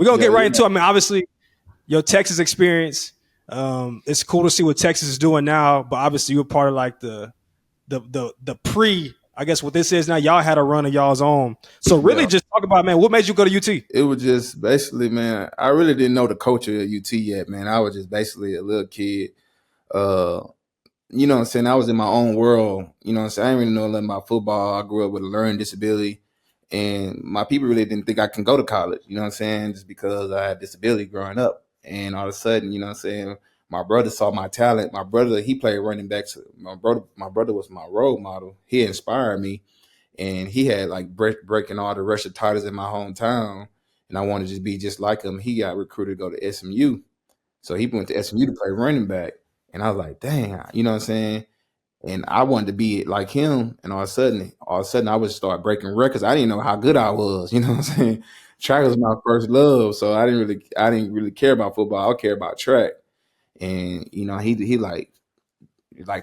We're gonna get right into it. I mean, obviously, your Texas experience. It's cool to see what Texas is doing now, but obviously you're part of like the pre. I guess what this is now. Y'all had a run of y'all's own. So really, just talk about, man, what made you go to UT? It was just basically, man, I really didn't know the culture at UT yet, man. I was just basically a little kid. You know what I'm saying? I was in my own world. You know what I'm saying? I didn't really know nothing about football. I grew up with a learning disability. And my people really didn't think I can go to college, you know what I'm saying? Just because I had disability growing up. And all of a sudden, you know what I'm saying, my brother saw my talent. My brother, he played running back. My brother was my role model. He inspired me. And he had like breaking all the Russian titles in my hometown. And I wanted to just be just like him. He got recruited to go to SMU. So he went to SMU to play running back. And I was like, dang, you know what I'm saying? And I wanted to be like him. And all of a sudden I would start breaking records. I didn't know how good I was, you know what I'm saying? Track was my first love. So I didn't really care about football. I care about track. And, you know, he like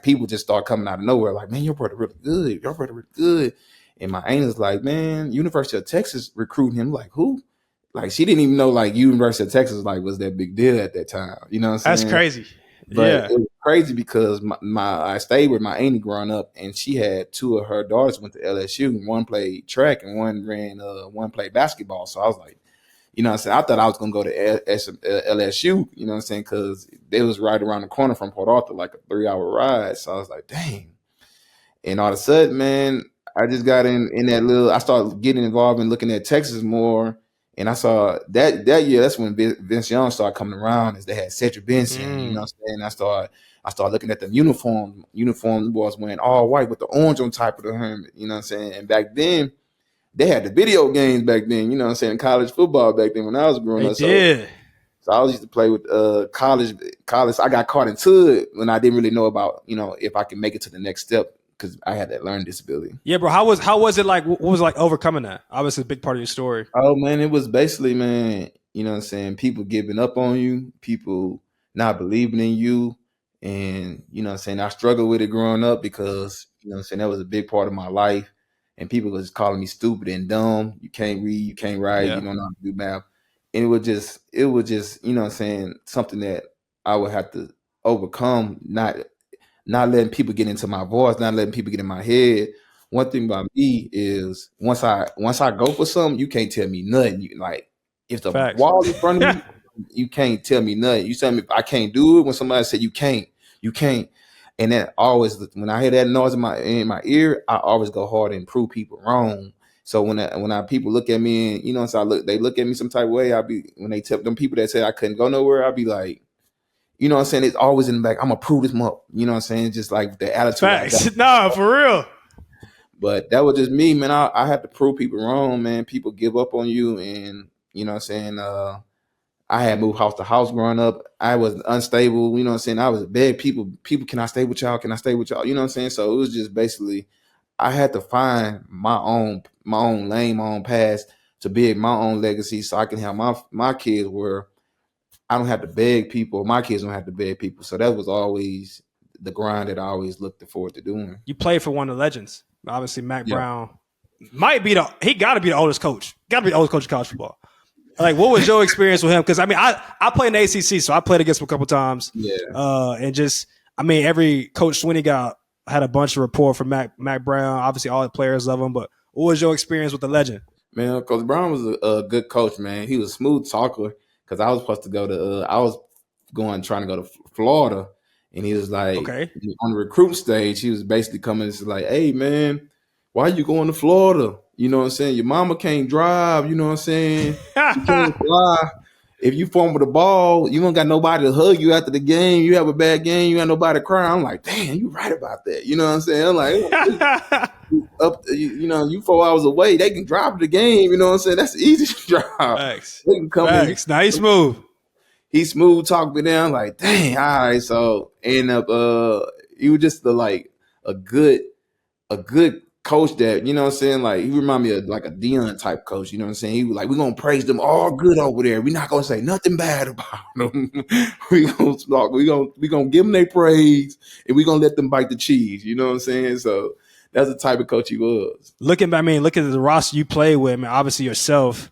people just start coming out of nowhere, like, man, your brother really good. Your brother really good. And my aunt is like, man, University of Texas recruiting him. Like, who? Like, she didn't even know like University of Texas like was that big deal at that time. You know what I'm saying? That's crazy. But it was crazy because I stayed with my auntie growing up, and she had two of her daughters went to LSU. One played track, and one played basketball. So I was like, you know what I'm saying? I thought I was gonna go to LSU. You know what I'm saying? Because it was right around the corner from Port Arthur, like a 3-hour ride. So I was like, dang. And all of a sudden, man, I just got in that little. I started getting involved in looking at Texas more. And I saw that year, that's when Vince Young started coming around, as they had Cedric Benson, you know what I'm saying? I started looking at the uniform was wearing all white with the orange on top of the helmet, you know what I'm saying? And back then, they had the video games back then, you know what I'm saying? College football back then when I was growing up. So I was used to play with college. I got caught into it when I didn't really know about, you know, if I can make it to the next step, because I had that learning disability. Yeah, bro. How was it like? What was it like overcoming that? Obviously, a big part of your story. Oh, man, it was basically, man, you know what I'm saying, people giving up on you, people not believing in you. And, you know what I'm saying, I struggled with it growing up because, you know what I'm saying, that was a big part of my life. And people was calling me stupid and dumb. You can't read, you can't write, you don't know how to do math. And it was just, you know what I'm saying, something that I would have to overcome, not letting people get into my voice, not letting people get in my head. One thing about me is once I go for something, you can't tell me nothing. You, like, if the wall in front of me, you can't tell me nothing. You tell me I can't do it. When somebody said you can't. And then always, when I hear that noise in my ear, I always go hard and prove people wrong. So when people look at me, and, you know, so they look at me some type of way, when they tell them people that say I couldn't go nowhere, I'll be like, you know what I'm saying? It's always in the back. I'm gonna prove this up. You know what I'm saying? Just like the attitude. Facts. No, for real. But that was just me, man. I had to prove people wrong, man. People give up on you, and you know what I'm saying? I had moved house to house growing up. I was unstable, you know what I'm saying? I was beg people, can I stay with y'all? Can I stay with y'all? You know what I'm saying? So it was just basically I had to find my own lane, my own path to build my own legacy so I can have my kids where I don't have to beg people. My kids don't have to beg people. So that was always the grind that I always looked forward to doing. You played for one of the legends. Obviously, Mac Brown he got to be the oldest coach. Got to be the oldest coach of college football. Like, what was your experience with him? Because, I mean, I played in the ACC, so I played against him a couple times. Yeah. And just, I mean, every Coach Swinney had a bunch of rapport from Mac Brown. Obviously, all the players love him. But what was your experience with the legend? Man, Coach Brown was a good coach, man. He was a smooth talker. Because I was supposed to go to, trying to go to Florida, and he was like, on the recruit stage, he was basically coming and like, hey, man, why you going to Florida? You know what I'm saying? Your mama can't drive, you know what I'm saying? You can't fly. If you fumble the ball, you don't got nobody to hug you after the game. You have a bad game, you got nobody to cry. I'm like, damn, you right about that. You know what I'm saying? I'm like, you know, you 4 hours away, they can drive the game. You know what I'm saying? That's the easiest drive. Thanks. They can come in. Nice move. He smooth talked me down, like, dang, all right. So end up he was just a good coach that, you know what I'm saying? Like, he remind me of like a Dion type coach, you know what I'm saying? He was like, we're gonna praise them all good over there. We're not gonna say nothing bad about them. we're gonna give them their praise, and we're gonna let them bite the cheese, you know what I'm saying? So that's the type of coach he was. Look at the roster you play with, man, obviously yourself.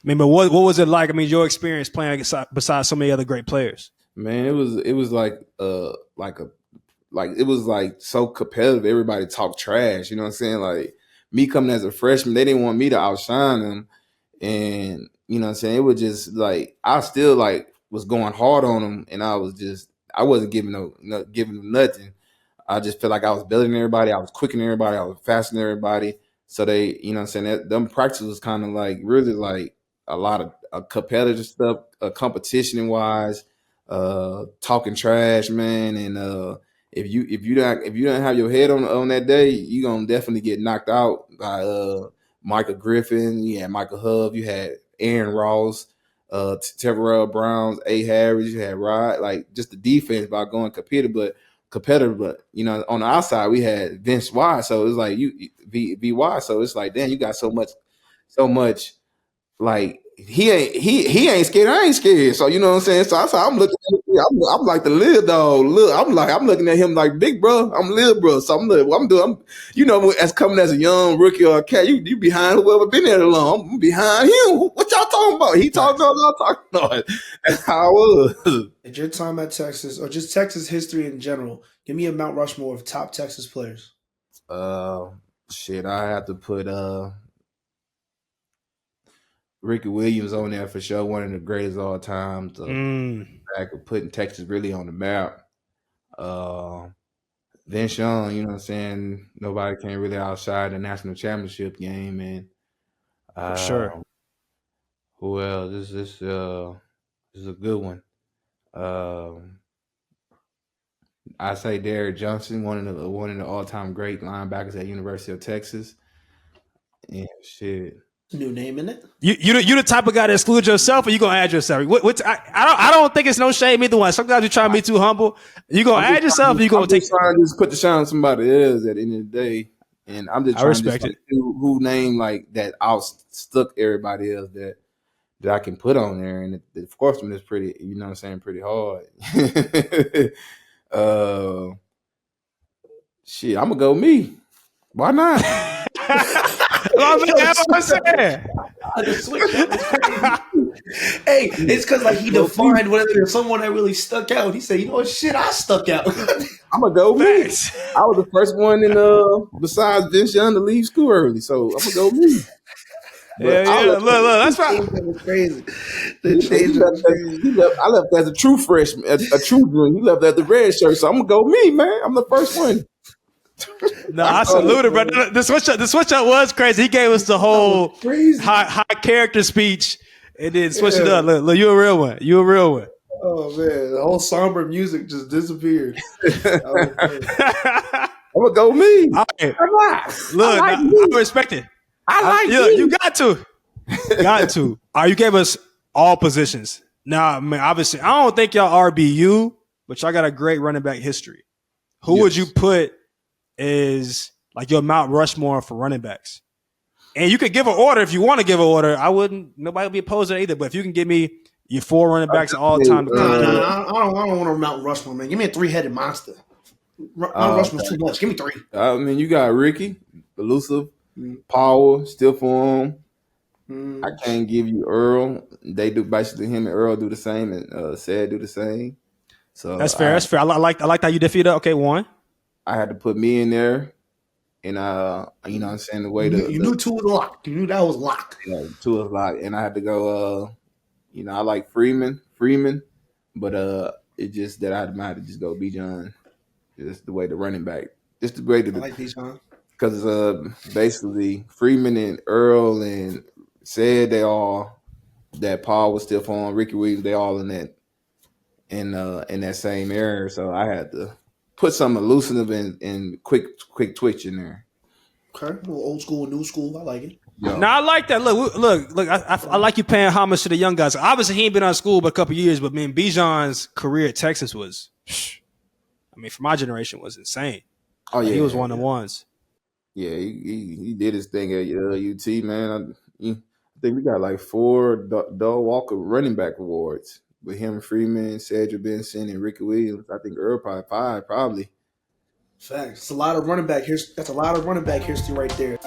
I mean, but what was it like? I mean, your experience playing besides so many other great players. Man, it was like it was like so competitive. Everybody talked trash. You know what I'm saying? Like me coming as a freshman, they didn't want me to outshine them. And you know what I'm saying? It was just like I still like was going hard on them, and I wasn't giving giving them nothing. I just felt like I was better than everybody. I was quicker than everybody. I was faster than everybody. So they, you know what I'm saying, them practices was kind of like really like a lot of competitive stuff, competition wise, talking trash, man. And if you don't have your head on that day, you gonna definitely get knocked out by Michael Griffin. You had Michael Hove. You had Aaron Ross, Terrell Browns, A. Harris. You had Rod. Like just the defense by going competitive, but you know, on the outside we had Vince Y, so it's like you VY, so it's like damn, you got so much like he ain't scared, I ain't scared. So you know what I'm saying? So I'm looking at I'm like the little dog. Look, I'm looking at him like big bro. I'm little bro. So you know, as coming as a young rookie or a cat, you behind whoever been there long. I'm behind him. What y'all talking about? He talking about, I'm talking about. That's how I was. At your time at Texas, or just Texas history in general, give me a Mount Rushmore of top Texas players. Uh Shit, I have to put Ricky Williams on there for sure, one of the greatest of all time. Back of putting Texas really on the map. Uh, Vince Young, you know what I'm saying? Nobody can really outshine the national championship game, and For sure. who else? This is a good one. I say Derrick Johnson, one of the all time great linebackers at University of Texas. Yeah, shit. New name in it. You the type of guy to exclude yourself, or you gonna add yourself? I don't think it's no shame either one. Sometimes you try to be too humble. You gonna add yourself, or you gonna take? Trying to just put the shine on somebody else at the end of the day, and I'm just I trying to respect just it. who name like that outstuck everybody else that I can put on there, and of course, one is pretty. You know what I'm saying? Pretty hard. uh, Shit, I'm gonna go me. Why not? That's what I'm saying. The switch up was crazy. Hey, it's because like he defined whether there's someone that really stuck out. He said, "You know what? Shit, I stuck out." I'm gonna go me. Facts. I was the first one besides Vince Young to leave school early, so I'm gonna go me. But Yeah. Look, that's right. That was crazy. The change was crazy. I left as a true freshman, a true junior. He left as the red shirt, so I'm gonna go me, man. I'm the first one. No, I salute it, bro. The switch up was crazy. He gave us the whole high character speech, and then switch it up. Look, you a real one. You a real one. Oh man, the whole somber music just disappeared. I'm gonna go me. Right. Look, I respect it. You got to. Got to. All right, you gave us all positions. Now, I mean, obviously, I don't think y'all RBU, but y'all got a great running back history. Who would you put as like your Mount Rushmore for running backs? And you could give an order if you want to give an order. Nobody would be opposed to either. But if you can give me your 4 running backs all time. I don't want a Mount Rushmore, man. Give me a 3-headed monster. Mount Rushmore's too much. Give me 3. I mean, you got Ricky, elusive, power, stiff arm. I can't give you Earl. They do basically him and Earl do the same, and Sad do the same. So that's fair. That's fair. I like how you defeated. Okay, 1. I had to put me in there, and you know what I'm saying, the way you knew 2 was locked. You knew that was locked. Yeah, 2 was locked, and I had to go. I like Freeman, but it just that I had to just go Bijan. Just the way the running back, just the way I like Bijan because basically Freeman and Earl and Said they all that Paul was still on Ricky Williams. They all in that same area, so I had to put some elusive and quick twitch in there. Okay, a little old school, new school. I like it. No, I like that. Look. I like you paying homage to the young guys. Obviously, he ain't been out of school but a couple years, but man, Bijan's career at Texas was, I mean, for my generation, was insane. Oh yeah, he was one of the ones. Yeah, he did his thing at UT, man. I think we got like 4 Doug Walker running back awards with him, Freeman, Cedric Benson, and Ricky Williams. I think Earl probably 5, probably. Facts. It's a lot of running back history. That's a lot of running back history right there.